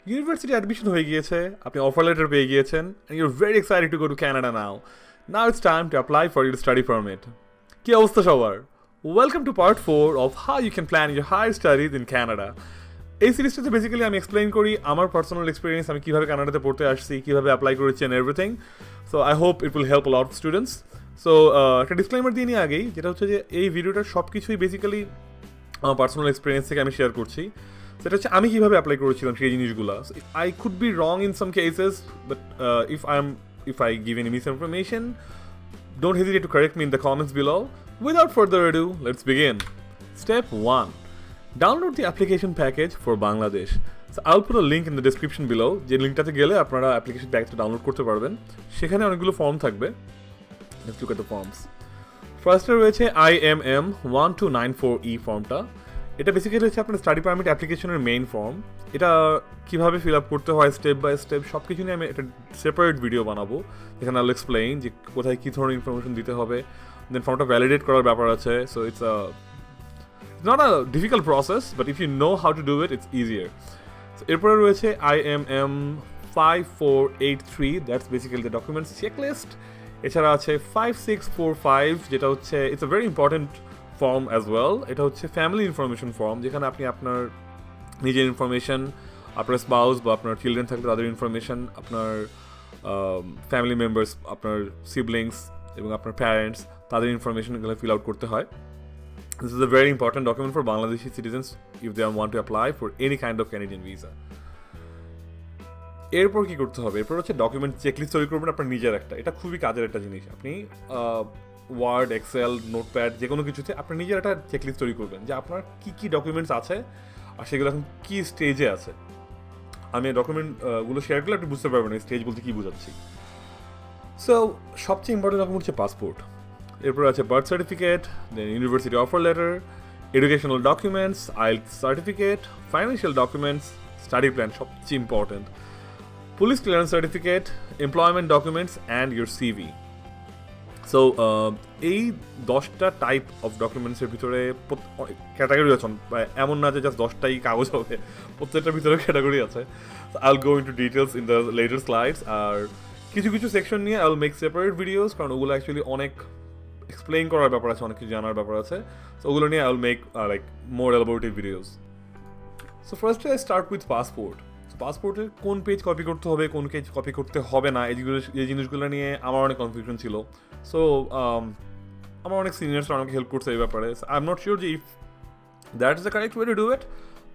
University admission হয়ে গিয়েছে, আপনি অফার লেটার পেয়ে গিয়েছেন, and you're very excited to go to Canada now. Now it's time to apply for your study permit. কি অবস্থা সবার? Welcome to part 4 of how you can plan your higher studies in Canada. এই সিরিজটাতে basically আমি explain করি আমার personal experience, আমি কীভাবে কানাডাতে পড়তে আসছি, কীভাবে অ্যাপ্লাই করেছি and everything. So I hope it will help lot of students. So একটা ডিসক্লেমার দিয়ে নিয়ে আগেই, যেটা হচ্ছে যে এই ভিডিওটার সব কিছুই বেসিক্যালি আমার পার্সোনাল এক্সপিরিয়েন্স থেকে আমি শেয়ার করছি। সেটা হচ্ছে আমি কীভাবে অ্যাপ্লাই করেছিলাম সেই জিনিসগুলো। I could be wrong in some cases, but if I give any miss information, don't hesitate to correct me in the comments below. Without further ado, let's begin. Step 1. Download the application package for Bangladesh. So I'll put a link in the description below. যে লিঙ্কটাতে গেলে আপনারা application প্যাকেজটা download করতে পারবেন। সেখানে অনেকগুলো form থাকবে। Let's look at the forms. ফার্স্টে রয়েছে IMM 1294E ফর্মটা। এটা বেসিক্যালি হচ্ছে আপনার স্টাডি পারমিট অ্যাপ্লিকেশনের মেইন ফর্ম। এটা কীভাবে ফিল আপ করতে হয় স্টেপ বাই স্টেপ সব কিছু নিয়ে আমি একটা সেপারেট ভিডিও বানাবো, যেখানে আল এক্সপ্লেইন যে কোথায় কী ধরনের ইনফরমেশন দিতে হবে। দেন ফর্মটা ভ্যালিডেট করার ব্যাপার আছে। So it's not a difficult process, but if you know how to do it, it's easier. এরপরে রয়েছে IMM 5483, that's basically the documents checklist. এছাড়া আছে 5645, যেটা হচ্ছে it's a very important form as well. এটা হচ্ছে ফ্যামিলি ইনফরমেশন ফর্ম, যেখানে আপনি আপনার নিজের ইনফরমেশন, আপনার স্পাউস বা আপনার চিলড্রেন থাকলে তাদের ইনফরমেশন, আপনার ফ্যামিলি মেম্বার্স, আপনার সিবলিংস এবং আপনার প্যারেন্টস, তাদের ইনফরমেশনগুলো ফিল আউট করতে হয়। This is a very important document for Bangladeshi citizens if they want to apply for any kind of Canadian visa. এরপর কি করতে হবে? এরপর হচ্ছে ডকুমেন্ট চেকলিস্ট তৈরি করবেন আপনার নিজের একটা। এটা খুবই কাজের একটা জিনিস। আপনি ওয়ার্ড, এক্সেল, নোটপ্যাড যে কোনো কিছুতে আপনার নিজের একটা চেকলিস্ট তৈরি করবেন যে আপনার কী কী ডকুমেন্টস আছে আর সেগুলো এখন কী স্টেজে আছে। আমি ডকুমেন্টগুলো শেয়ার করলে আপনি বুঝতে পারবেন স্টেজ বলতে কী বোঝাচ্ছি। সো সবচেয়ে ইম্পর্টেন্ট ডকুমেন্ট হচ্ছে পাসপোর্ট। এরপর আছে birth certificate, then university offer letter, educational documents, IELTS certificate, financial documents, study plan সবচেয়ে important, police clearance certificate, employment documents and your CV. So এই 10টা টাইপ অফ ডকুমেন্টসের ভিতরে ক্যাটাগরি আছে, এমন না যে জাস্ট 10টাই কাগজ হবে, প্রত্যেকটার ভিতরে ক্যাটাগরি আছে। I will go into details in the later slides. আর কিছু কিছু সেকশন নিয়ে I will make separate videos, কারণ ওগুলো অ্যাকচুয়ালি অনেক এক্সপ্লেইন করার ব্যাপার আছে, অনেক কিছু জানার ব্যাপার আছে। সো ওগুলো নিয়ে I will make like more elaborative videos. So ফার্স্টে আই স্টার্ট উইথ পাসপোর্ট। পাসপোর্টের কোন পেজ কপি করতে হবে, কোন পেজ কপি করতে হবে না, এই জিনিসগুলো নিয়ে আমার অনেক কনফিউশন ছিল। সো আমার অনেক সিনিয়র্সরা আমাকে হেল্প করছে এই ব্যাপারে। আই এম নট শিওর যে if that is the correct way to do it,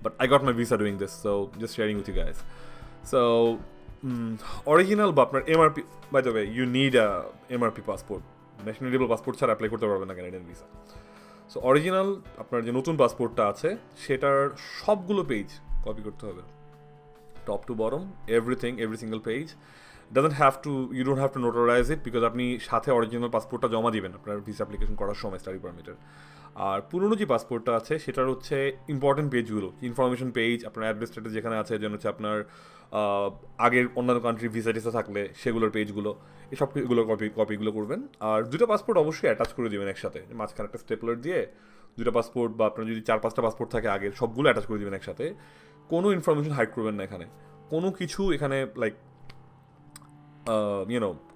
but I got my visa doing this, so just sharing with you guys. So original বা আপনার MRP, by the way you need a MRP passport. National level passport ছাড়া apply করতে পারবেন না Canadian visa. So original আপনার যে নতুন পাসপোর্টটা আছে সেটার সবগুলো পেজ কপি করতে হবে, top to bottom, everything, every single page. You don't have to notarize it, because আপনি সাথে অরিজিনাল পাসপোর্টটা জমা দিবেন আপনার ভিসা অ্যাপ্লিকেশন করার সময় স্টাডি পারমিটের। আর পুরনো যে পাসপোর্টটা আছে সেটার হচ্ছে ইম্পর্টেন্ট পেজগুলো, ইনফরমেশন পেজ, আপনার অ্যাড্রেস স্ট্যাটাস যেখানে আছে, যেন হচ্ছে আপনার আগের অন্যান্য কান্ট্রি ভিসা টিসা থাকলে সেগুলোর পেজগুলো, এই সবগুলো কপিগুলো করবেন। আর দুটো পাসপোর্ট অবশ্যই অ্যাটাচ করে দেবেন একসাথে, মাঝখানে একটা স্টেপলার দিয়ে দুটো পাসপোর্ট, বা আপনার যদি 4-5টা পাসপোর্ট থাকে আগের, সবগুলো অ্যাটাচ করে দেবেন একসাথে। কোনো ইনফরমেশন হাইড করবেন না এখানে, কোনো কিছু এখানে লাইক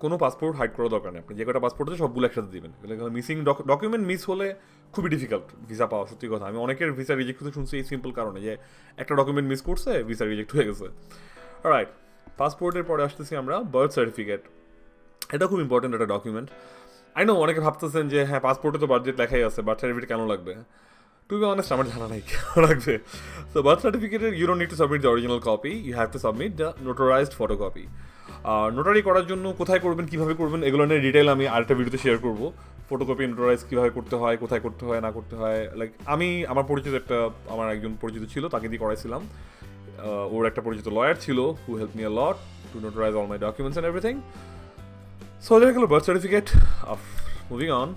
কোনো পাসপোর্ট হাইড করার দরকার নেই। আপনি যে কটা পাসপোর্ট আছে সবগুলো একসাথে দিবেন। মিসিং ডকুমেন্ট মিস হলে খুবই ডিফিকাল্ট ভিসা পাওয়া, সত্যি কথা। আমি অনেকের ভিসা রিজেক্ট হতে শুনছি এই সিম্পল কারণে যে একটা ডকুমেন্ট মিস করছে, ভিসা রিজেক্ট হয়ে গেছে। রাইট, পাসপোর্টের পরে আসতেছি আমরা বার্থ সার্টিফিকেট। এটা খুব ইম্পর্টেন্ট একটা ডকুমেন্ট। আই নো অনেকে ভাবতেছেন যে হ্যাঁ পাসপোর্টে তো বার্থ ডেট লেখাই আছে, বার্থ সার্টিফিকেট কেন লাগবে? টু বি অনেস্ট আমার জানা নাই কেন লাগবে। সো বার্থ সার্টিফিকেটের you don't need to submit the original copy, you have to submit the notarized photocopy. আর নোটারি করার জন্য কোথায় করবেন, কীভাবে করবেন, এগুলো নিয়ে ডিটেল আমি আরেকটা ভিডিওতে শেয়ার করবো। ফটোকপি নোটারাইজ কীভাবে করতে হয়, কোথায় করতে হয় না করতে হয়। লাইক আমার একজন পরিচিত ছিল, তাকে দিয়ে করাইছিলাম। ওর একটা পরিচিত লয়ার ছিল who help me a lot to notarize all my documents and everything. So দেখা গেল বার্থ সার্টিফিকেট। মুভিং অন,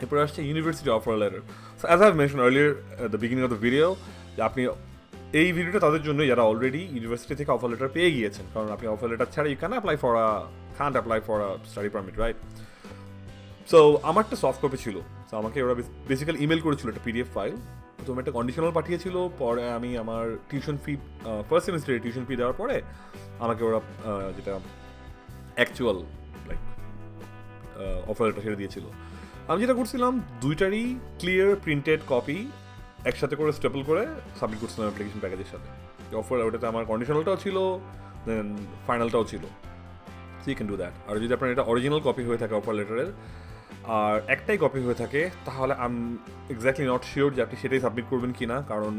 এরপরে আসছে university offer letter. So as I have mention earlier at the beginning of the video, যে আপনি এই ভিডিওটা তাদের জন্য যারা অলরেডি ইউনিভার্সিটি থেকে অফার লেটার পেয়ে গিয়েছেন, কারণ আপনি অফার লেটার ছাড়া can't apply for a study permit, right? So আমার একটা সফট কপি ছিল, সো আমাকে ওরা বেসিক্যালি ইমেল করেছিল একটা পিডিএফ ফাইল, তো আমি একটা কন্ডিশনাল পাঠিয়েছিল। পরে আমি আমার টিউশন ফি ফার্স্ট সেমিস্টারে টিউশন ফি দেওয়ার পরে আমাকে ওরা যেটা অ্যাকচুয়াল লাইক অফার লেটার সেটা দিয়েছিল। আমি যেটা করছিলাম, দুইটারই ক্লিয়ার প্রিন্টেড কপি একসাথে করে স্টেপল করে সাবমিট করছিলাম অ্যাপ্লিকেশন প্যাকেজের সাথে। অফার ওটাতে আমার কন্ডিশনালটাও ছিল, দেন ফাইনালটাও ছিল। So you can do that. আর যদি আপনার এটা অরিজিনাল কপি হয়ে থাকে অফার লেটারের, আর একটাই কপি হয়ে থাকে, তাহলে I am exactly not sure যে আপনি সেটাই সাবমিট করবেন কি না। কারণ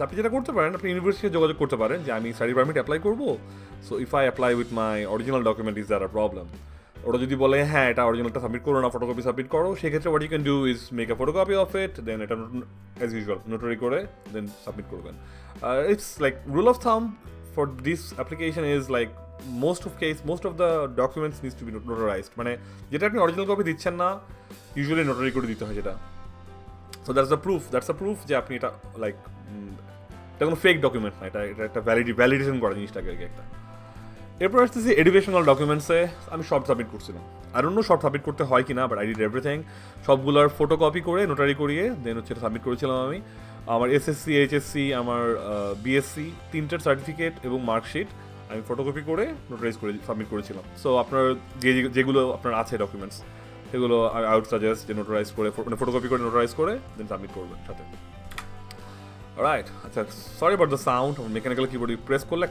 আপনি যেটা করতে পারেন, আপনি ইউনিভার্সিটিতে যোগাযোগ করতে পারেন যে আমি স্টাডি পারমিট অ্যাপ্লাই করবো, so if I apply with my original document is that a problem. ওরা যদি বলে হ্যাঁ এটা অরিজিনালটা সাবমিট করো না, ফটোকপি সাবমিট করো, সেক্ষেত্রে what you can do is make a photocopy of it, then এটা অ্যাজ ইউজুয়াল নোটারি করে দেন সাবমিট করবেন। It's like rule of thumb for this application is like most of the documents needs to be notarized, মানে যেটা আপনি original copy দিচ্ছেন না, usually notary করে দিতে হয় যেটা। সো দ্যাটস দ্য প্রুফ যে আপনি এটা লাইক এটা কোনো ফেক ডকুমেন্ট না, এটা একটা ভ্যালিডেশন করা জিনিসটাকে আর কি একটা। এরপর আসতেছি এডুকেশনাল ডকুমেন্টসে আমি সব সাবমিট করছিলাম। আর অন্য সব সাবমিট করতে হয় কি না, বাট আই ডিড এভরিথিং। সবগুলোর ফটোকপি করে নোটারি করিয়ে দেন হচ্ছে সাবমিট করেছিলাম আমি। আমার এসএসসি, এইচএসসি, আমার বিএসসি তিনটার সার্টিফিকেট এবং মার্কশিট আমি ফটোকপি করে নোটারাইজ করে সাবমিট করেছিলাম। সো আপনার যেগুলো আপনার আছে ডকুমেন্টস, সেগুলো আই উড সাজেস্ট যে নোটারাইজ করে, মানে ফটোকপি করে নোটারাইজ করে দেন সাবমিট করবেন সাথে। রাইট, আচ্ছা sorry about the sound, mechanical keyboard press করলে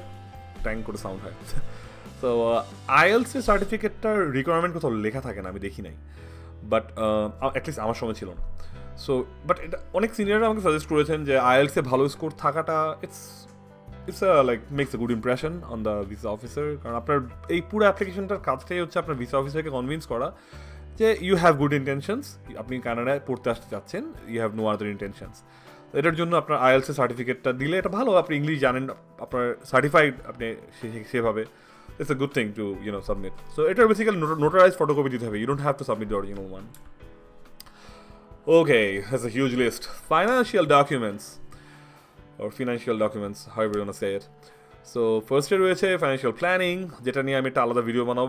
ট্যাং করে সাউন্ড হয়। সো আইএলসি সার্টিফিকেটটার রিকোয়ারমেন্ট কোথাও লেখা থাকে না, আমি দেখি নাই, বাট অ্যাটলিস্ট আমার সময় ছিল না। সো বাট এটা অনেক সিনিয়ররা আমাকে সাজেস্ট করেছেন যে আইএলসে ভালো স্কোর থাকাটা it's like makes a good impression on the visa officer. কারণ আপনার এই পুরো অ্যাপ্লিকেশনটার কাজটাই হচ্ছে আপনার ভিসা অফিসারকে কনভিন্স করা যে ইউ হ্যাভ গুড ইন্টেনশনস, আপনি কানাডায় পড়তে আসতে চাচ্ছেন, you have no other intentions. এটার জন্য আপনার আইএলসি সার্টিফিকেটটা দিলে এটা ভালো, আপনি ইংলিশ জানেন, আপনার সার্টিফাইড আপনি সেভাবে, it's a good thing to submit. So এটার বেসিক্যালি নোটারাইজ ফটোকপি দিতে হবে, you don't have to submit the original one. Okay, that's a huge list. Financial documents or financial documents, however you want to say it. So first এ রয়েছে financial planning, যেটা নিয়ে আমি একটা আলাদা video বানাবো।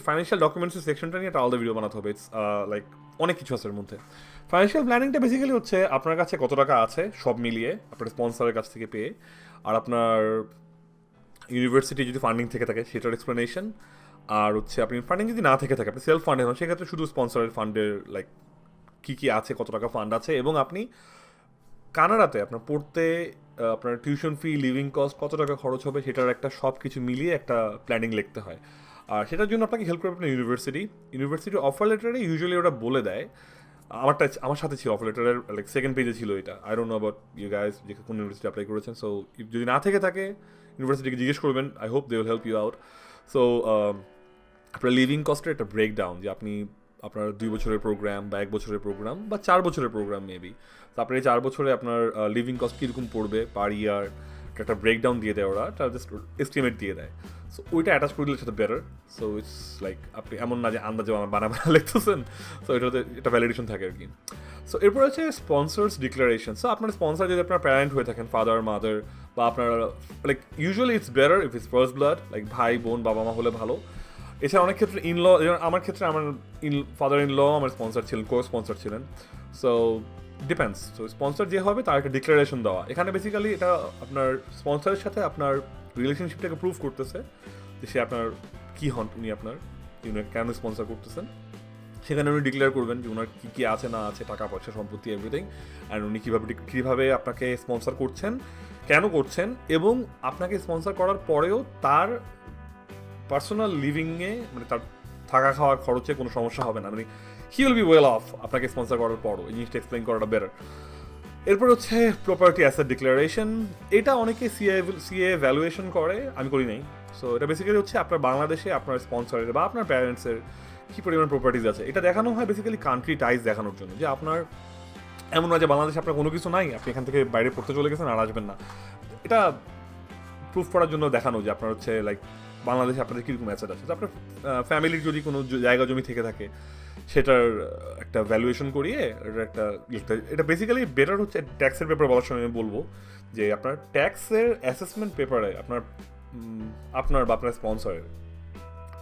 Financial ডকুমেন্টসের সেকশনটা নিয়ে একটা আলাদা ভিডিও বানাতে হবে। ইটস লাইক অনেক কিছু আছে এর মধ্যে। ফাইন্যান্সিয়াল প্ল্যানিংটা বেসিক্যালি হচ্ছে আপনার কাছে কত টাকা আছে সব মিলিয়ে আপনার স্পন্সরের কাছ থেকে পেয়ে, আর আপনার ইউনিভার্সিটি যদি ফান্ডিং থেকে থাকে সেটার এক্সপ্লেনেশন, আর হচ্ছে আপনি ফান্ডিং যদি না থেকে থাকে, আপনি সেলফ ফান্ডেড হন, সেক্ষেত্রে শুধু স্পন্সরের ফান্ডের লাইক কী কী আছে, কত টাকা ফান্ড আছে, এবং আপনি কানাডাতে আপনার পড়তে আপনার টিউশন ফি, লিভিং কস্ট কত টাকা খরচ হবে, সেটার একটা সব কিছু মিলিয়ে একটা প্ল্যানিং লিখতে হয়। আর সেটার জন্য আপনাকে হেল্প করবে আপনার ইউনিভার্সিটির অফার লেটারে ইউজুয়ালি ওরা বলে দেয়। আমার সাথে ছিল অফার লেটারের লাইক সেকেন্ড পেজে ছিল এটা। I don't know about you guys যে কোন ইউনিভার্সিটি অ্যাপ্লাই করেছেন। সো যদি না থেকে থাকে ইউনিভার্সিটিকে জিজ্ঞেস করবেন, I hope they will help you out. So আপনার লিভিং কস্টের একটা ব্রেকডাউন, যে আপনি আপনার 2 বছরের প্রোগ্রাম বা 1 বছরের প্রোগ্রাম বা 4 বছরের প্রোগ্রাম মেবি, তো আপনার এই 4 বছরে আপনার লিভিং কস্ট কীরকম পড়বে পার ইয়ার একটা ব্রেকডাউন দিয়ে দেয় ওরা, একটা জাস্ট এস্টিমেট দিয়ে দেয়। সো ওইটা অ্যাটাচ করে দিলে সেটা বেটার। সো ইটস লাইক আপনি এমন না যে আন্দাজে বানা লিখতেছেন, সো এটাতে এটা ভ্যালিডেশন থাকে আর কি। সো এরপর হচ্ছে স্পন্সর্স ডিক্লারেশন। সো আপনার স্পন্সর যদি আপনার প্যারেন্ট হয়ে থাকেন, ফাদার মাদার, বা আপনার like usually it's better if its first blood, like ভাই বোন বাবা মা হলে ভালো। এছাড়া অনেক ক্ষেত্রে ইনল, আমার ক্ষেত্রে আমার ফাদার ইন ল আমার স্পন্সর ছিলেন, কো স্পন্সর ছিলেন। So depends. সো স্পন্সর যে হবে তার একটা ডিক্লারেশন দেওয়া, এখানে বেসিক্যালি এটা আপনার স্পন্সরের সাথে আপনার রিলেশনশিপটাকে প্রুভ করতেছে যে সে আপনার কী হন, উনি আপনার কেন স্পন্সর করতেছেন। সেখানে উনি ডিক্লেয়ার করবেন যে ওনার কী কী আছে না আছে, টাকা পয়সা সম্পত্তি এভরিথিং, অ্যান্ড উনি কীভাবে আপনাকে স্পন্সর করছেন, কেন করছেন, এবং আপনাকে স্পন্সর করার পরেও তার পার্সোনাল লিভিংয়ে মানে তার থাকা খাওয়ার খরচে কোনো সমস্যা হবে না, মানে he will be well of আপনাকে স্পন্সর করার পরও। এই জিনিসটা এক্সপ্লেন করাটা বেটার। এরপর হচ্ছে প্রপার্টি অ্যাসেট ডিক্লারেশন। এটা অনেকে সিএ ভ্যালুয়েশন করে, আমি করি নাই। সো এটা বেসিক্যালি হচ্ছে আপনার বাংলাদেশে আপনার স্পন্সরের বা আপনার প্যারেন্টসের কী পরিমাণ প্রপার্টিজ আছে, এটা দেখানো হয় বেসিক্যালি কান্ট্রি টাইজ দেখানোর জন্য, যে আপনার এমন নয় যে বাংলাদেশে আপনার কোনো কিছু নাই, আপনি এখান থেকে বাইরে পড়তে চলে গেছেন আর আসবেন না। এটা প্রুফ করার জন্য দেখানো যে আপনার হচ্ছে লাইক বাংলাদেশে আপনাদের কীরকম অ্যাসেট আছে। তো আপনার ফ্যামিলির যদি কোনো জায়গা জমি থেকে থাকে সেটার একটা ভ্যালুয়েশন করিয়ে এটা বেসিক্যালি বেটার হচ্ছে ট্যাক্সের পেপার বলার সময় আমি বলবো যে আপনার ট্যাক্সের অ্যাসেসমেন্ট পেপারে আপনার বা আপনার স্পন্সরের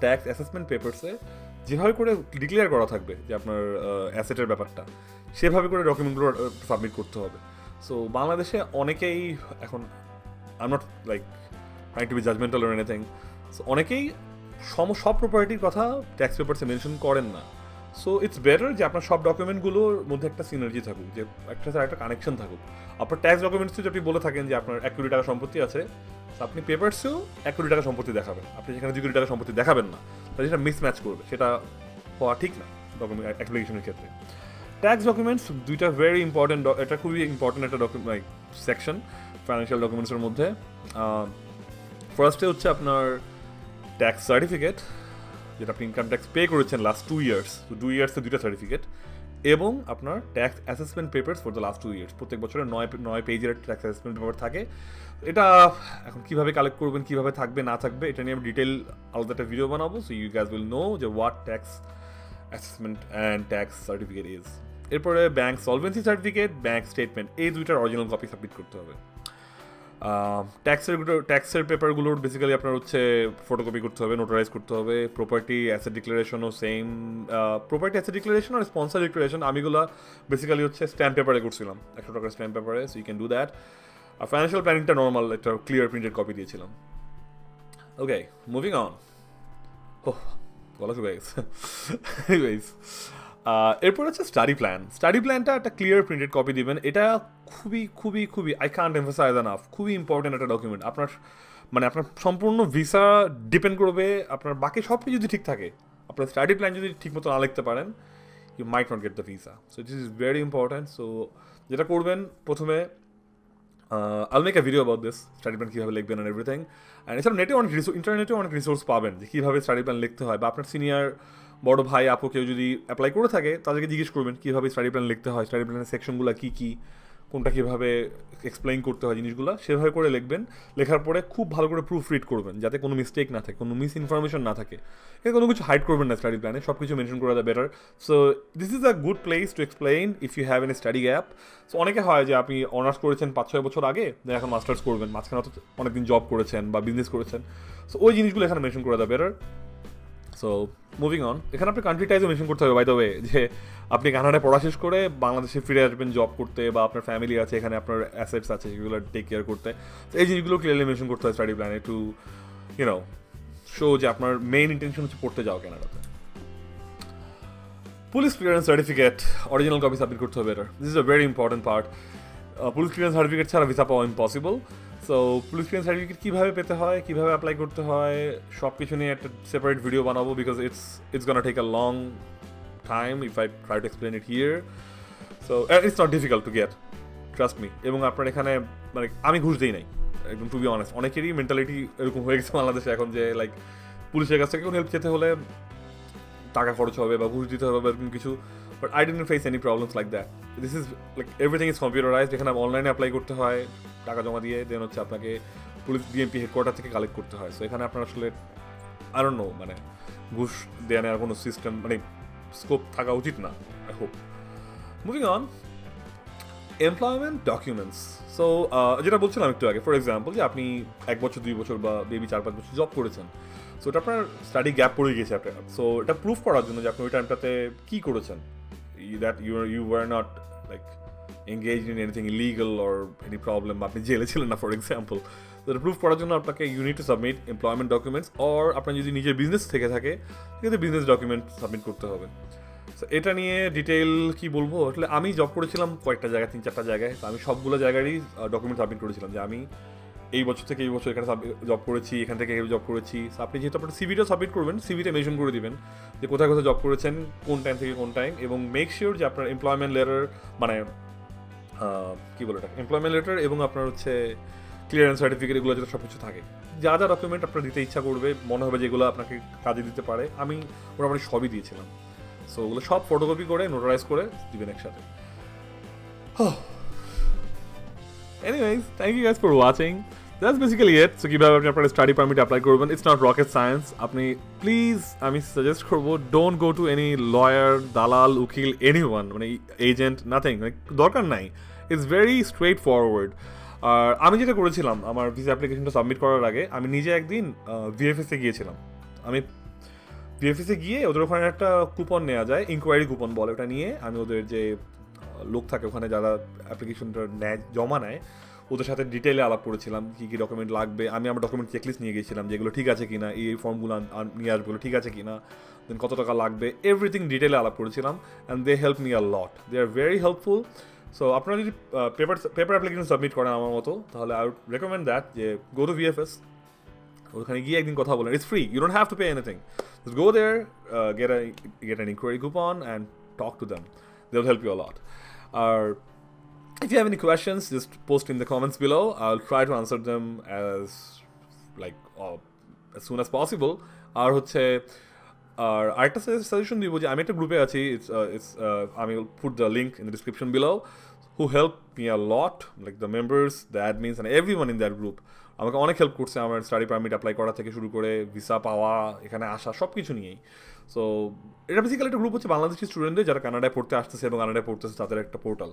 ট্যাক্স অ্যাসেসমেন্ট পেপারসে যেভাবে করে ডিক্লেয়ার করা থাকবে যে আপনার অ্যাসেটের ব্যাপারটা, সেভাবে করে ডকুমেন্টগুলো সাবমিট করতে হবে। সো বাংলাদেশে অনেকেই এখন, I am not like trying to be judgmental or anything, so অনেকেই সব প্রপার্টির কথা ট্যাক্স পেপারসে মেনশন করেন না। সো ইটস বেটার যে আপনার সব ডকুমেন্টগুলোর মধ্যে একটা সিনার্জি থাকুক, যে একটা কানেকশন থাকুক। আপনার ট্যাক্স ডকুমেন্টস যদি আপনি বলে থাকেন যে আপনার 1 কোটি টাকা সম্পত্তি আছে, তো আপনি পেপারসেও 1 কোটি টাকা সম্পত্তি দেখাবেন, আপনি সেখানে 2 কোটি টাকা সম্পত্তি দেখাবেন না, তাহলে সেটা মিসম্যাচ করবে, সেটা হওয়া ঠিক না ডকুমেন্ট অ্যাপ্লিকেশনের ক্ষেত্রে। ট্যাক্স ডকুমেন্টস দুইটা ভেরি ইম্পর্টেন্ট, এটা খুবই ইম্পর্টেন্ট একটা লাইক সেকশন ফাইন্যান্সিয়াল ডকুমেন্টসের মধ্যে। ফার্স্টে হচ্ছে আপনার ট্যাক্স সার্টিফিকেট, যেটা আপনি ইনকাম ট্যাক্স পে করেছেন লাস্ট 2 ইয়ার্স, তো 2 ইয়ার্সে 2টা সার্টিফিকেট, এবং আপনার tax assessment papers for the last 2 years. প্রত্যেক বছরে 9 পেজের ট্যাক্স অ্যাসেসমেন্ট পেপার থাকে। এটা এখন কীভাবে কালেক্ট করবেন, কীভাবে থাকবে না থাকবে, এটা নিয়ে আমি ডিটেল আলাদা একটা ভিডিও বানাবো, so you guys will know যে what tax assessment and tax certificate is. এরপরে bank solvency certificate, bank statement, এই দুইটার অরিজিনাল কপি সাবমিট করতে হবে। ট্যাক্সের পেপারগুলোর বেসিক্যালি আপনার হচ্ছে ফটোকপি করতে হবে, নোটারাইজ করতে হবে। প্রপার্টি অ্যাসেট ডিক্লারেশনও সেম, প্রপার্টি অ্যাসেট ডিক্লারেশন আর স্পন্সর ডিক্লারেশন আমিগুলো বেসিক্যালি হচ্ছে স্ট্যাম্প পেপারে করছিলাম, 100 টাকার স্ট্যাম্প পেপারে, so you can do that. আর ফাইন্যান্সিয়াল প্ল্যানিংটা নর্মাল একটা ক্লিয়ার প্রিন্টেড কপি দিয়েছিলাম। Okay, moving on. ওহ, বলা শুরু হয়ে গেছে। এনিওয়েজ, এরপর হচ্ছে স্টাডি প্ল্যান। স্টাডি প্ল্যানটা একটা ক্লিয়ার প্রিন্টেড কপি দিবেন। এটা খুবই খুবই খুবই, আই কান্ট এমফাসাইজ এনাফ, খুবই ইম্পর্টেন্ট একটা ডকুমেন্ট। আপনার আপনার সম্পূর্ণ ভিসা ডিপেন্ড করবে, আপনার বাকি সব কিছু যদি ঠিক থাকে, আপনার স্টাডি প্ল্যান যদি ঠিক মতো না লিখতে পারেন, you might not get the visa. So this is very important. So যেটা করবেন, প্রথমে I'll make a video about this, study plan কীভাবে লিখবেন অ্যান্ড এভরিথিং। অ্যান্ড এছাড়া ইন্টারনেটে অনেক রিসোর্স পাবেন যে কীভাবে স্টাডি প্ল্যান লিখতে হয়, বা আপনার সিনিয়র বড় ভাই আপু কেউ যদি অ্যাপ্লাই করে থাকে, তাদেরকে জিজ্ঞেস করবেন কীভাবে স্টাডি প্ল্যান লিখতে হয়, স্টাডি প্ল্যানের সেকশনগুলো কী কী, কোনটা কীভাবে এক্সপ্লেইন করতে হয় জিনিসগুলো, সেভাবে করে লিখবেন। লেখার পরে খুব ভালো করে প্রুফ রিড করবেন, যাতে কোনো মিস্টেক না থাকে, কোনো মিস ইনফরমেশন না থাকে। এখানে কোনো কিছু হাইড করবেন না স্টাডি প্ল্যানে, সব কিছু মেনশন করা যায় better. So this is a good place to explain if you have an study gap. So অনেকে হয় যে আপনি অনার্স করেছেন 5-6 বছর আগে, দেন এখন মাস্টার্স করবেন, মাঝখানে হয়তো অনেকদিন জব করেছেন বা বিজনেস করেছেন, সো ওই জিনিসগুলো এখানে মেনশন করা যায় বেটার। সো মুভিং অন, এখানে আপনি কান্ট্রি টাইজও মেনশন করতে হবে বাই দ্য ওয়ে, যে আপনি কানাডায় পড়া শেষ করে বাংলাদেশে ফিরে আসবেন জব করতে, বা আপনার ফ্যামিলি আছে এখানে, আপনার অ্যাসেটস আছে সেগুলো টেক কেয়ার করতে। এই জিনিসগুলো ক্লিয়ারলি মেনশন করতে হয় স্টাডি প্ল্যানে, টু ইউনো শো যে আপনার মেইন ইন্টেনশন হচ্ছে পড়তে যাও কানাডাতে। Police clearance certificate original copy submit করতে হবে, this is a very important part. Police clearance certificate ছাড়া ভিসা পাওয়া impossible. So police clearance certificate কীভাবে পেতে হয়, কীভাবে অ্যাপ্লাই করতে হয়, সব কিছু নিয়ে একটা সেপারেট ভিডিও বানাবো, because it's gonna take a long time if I try to explain it here. So it's not difficult to get, trust me. এবং আপনার এখানে মানে আমি ঘুষ দিই নাই, একদম টু বি অনেস্ট। অনেকেরই মেন্টালিটি এরকম হয়ে গেছে বাংলাদেশে এখন, যে লাইক পুলিশের কাছ থেকে কোনো হেল্প চেতে হলে টাকা খরচ হবে বা ঘুষ দিতে হবে বা এরকম কিছু। But I didn't face any problems like that. This is like everything is computerised. এখানে অনলাইনে অ্যাপ্লাই করতে হয়, টাকা জমা দিয়ে, দেন হচ্ছে আপনাকে পুলিশ বিএমপি হেডকোয়ার্টার থেকে কালেক্ট করতে হয়। সো এখানে আপনার আসলে আই ডোন্ট নো, মানে ঘুষ দেওয়া নেওয়ার কোনো সিস্টেম মানে স্কোপ থাকা উচিত না, I hope. Moving on, employment documents. So যেটা বলছিলাম একটু আগে, ফর এক্সাম্পল যে আপনি 1 বছর 2 বছর বা বেবি 4-5 বছর জব করেছেন, সো এটা আপনার স্টাডি গ্যাপ পড়ে গেছে আপনার। সো এটা প্রুফ করার জন্য যে আপনি ওই টাইমটাতে কী করেছেন, that you were not like engaged in anything illegal or any problem, আপনি জেলে ছিলেন না ফর এক্সাম্পল। তো এটা প্রুফ করার জন্য আপনাকে you need to submit employment documents, or আপনার যদি নিজের বিজনেস থেকে থাকে সেক্ষেত্রে বিজনেস ডকুমেন্ট সাবমিট করতে হবে। সো এটা নিয়ে ডিটেল কি বলবো, আসলে আমি জব করেছিলাম কয়েকটা জায়গায়, 3-4টা জায়গায়। তো আমি সবগুলো জায়গারই ডকুমেন্ট সাবমিট করেছিলাম, যে আমি এই বছর থেকে এই বছর এখানে জব করেছি, এখান থেকে জব করেছি। সো আপনি যেহেতু আপনার সিভিটা সাবমিট করবেন, সিভিতে মেনশন করে দিবেন যে কোথায় কোথায় জব করেছেন, কোন টাইম থেকে কোন টাইম, এবং মেক শিওর যে আপনার এমপ্লয়মেন্ট লেটার, মানে কী বলে এটা, এমপ্লয়মেন্ট লেটার এবং আপনার হচ্ছে ক্লিয়ারেন্স সার্টিফিকেট, এগুলো যাতে সব কিছু থাকে। যা যা ডকুমেন্ট আপনার দিতে ইচ্ছা করবে, মনে হবে যেগুলো আপনাকে কাজে দিতে পারে, আমি মোটামুটি সবই দিয়েছিলাম। সো ওগুলো সব ফটোকপি করে নোটারাইজ করে দিবেন একসাথে। Anyways, thank you guys for watching. That's basically it. So কীভাবে আপনি আপনার স্টাডি পারমিট অ্যাপ্লাই করবেন, ইটস নট রকেট সায়েন্স। আপনি প্লিজ, আমি সাজেস্ট করবো, don't go to any lawyer, দালাল, উকিল, এনিওয়ান, মানে এজেন্ট, নাথিং, মানে দরকার নাই। It's very straight forward. আর আমি যেটা করেছিলাম, আমার ভিসা অ্যাপ্লিকেশনটা সাবমিট করার আগে আমি নিজে একদিন ভিএফএসে গিয়েছিলাম। আমি বিএফএসে গিয়ে ওদের ওখানে একটা কুপন নেওয়া যায়, ইনকোয়ারি কুপন বলে, ওটা নিয়ে আমি ওদের যে লোক থাকে ওখানে যারা অ্যাপ্লিকেশনটা নেয় জমা নেয় ওদের সাথে ডিটেলে আলাপ করেছিলাম কী কী ডকুমেন্ট লাগবে। আমি আমার ডকুমেন্ট চেকলিস্ট নিয়ে গেছিলাম যেগুলো ঠিক আছে কিনা, এই ফর্মগুলো নিয়ে আসবে ঠিক আছে কিনা, দেন কত টাকা লাগবে, এভরিথিং ডিটেলে আলাপ করেছিলাম। And they help me a lot, they are very helpful. So আপনারা যদি পেপার অ্যাপ্লিকেশন সাবমিট করেন আমার মতো, তাহলে আই উড রেকমেন্ড দ্যাট যে গো টু ভিএফএস, ওখানে গিয়ে একদিন কথা বলেন। It's free, you don't have to pay anything, just go there, get an inquiry coupon and talk to them, they'll help you a lot. Or if you have any questions, just post in the comments below, I'll try to answer them as soon as possible. আর হচ্ছে আর আরেকটা suggestion দিব যে আমি একটা গ্রুপে আছি, আমি put the link in the description below, who helped me a lot, like the members, the admins and everyone in that group আমাকে অনেক হেল্প করছে আমার স্টাডি পারমিট অ্যাপ্লাই করা থেকে শুরু করে ভিসা পাওয়া, এখানে আসা, সব কিছু নিয়েই। সো এটা বেসিক্যালি একটা গ্রুপ হচ্ছে বাংলাদেশি স্টুডেন্টদের যারা কানাডায় পড়তে আসতেছে এবং কানাডায় পড়তেছে তাদের একটা portal.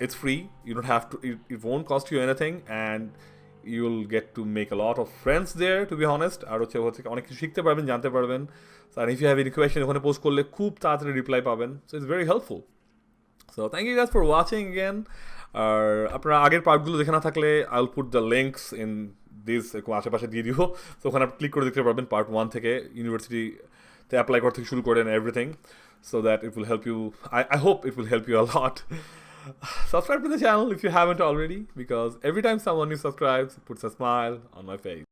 It's free, you don't have to, it won't cost you anything and you will get to make a lot of friends there, to be honest. আর হচ্ছে অনেক কিছু শিখতে পারবেন, জানতে পারবেন। আর ইফ ইউ হ্যাভ এনি কোয়েশ্চেন ওখানে পোস্ট করলে খুব তাড়াতাড়ি রিপ্লাই পাবেন। So it's very helpful. So thank you guys for watching again. আর আপনারা আগের পার্টগুলো দেখে না থাকলে I will put the links in this, আশেপাশে দিয়ে দিব। তো ওখানে আপনি ক্লিক করে দেখতে পারবেন পার্ট 1 থেকে ইউনিভার্সিটিতে অ্যাপ্লাই করতে থেকে শুরু করেন everything, so that it will help you, I hope it will help you a lot. Subscribe to the channel if you haven't already, because every time someone new subscribes, it puts a smile on my face.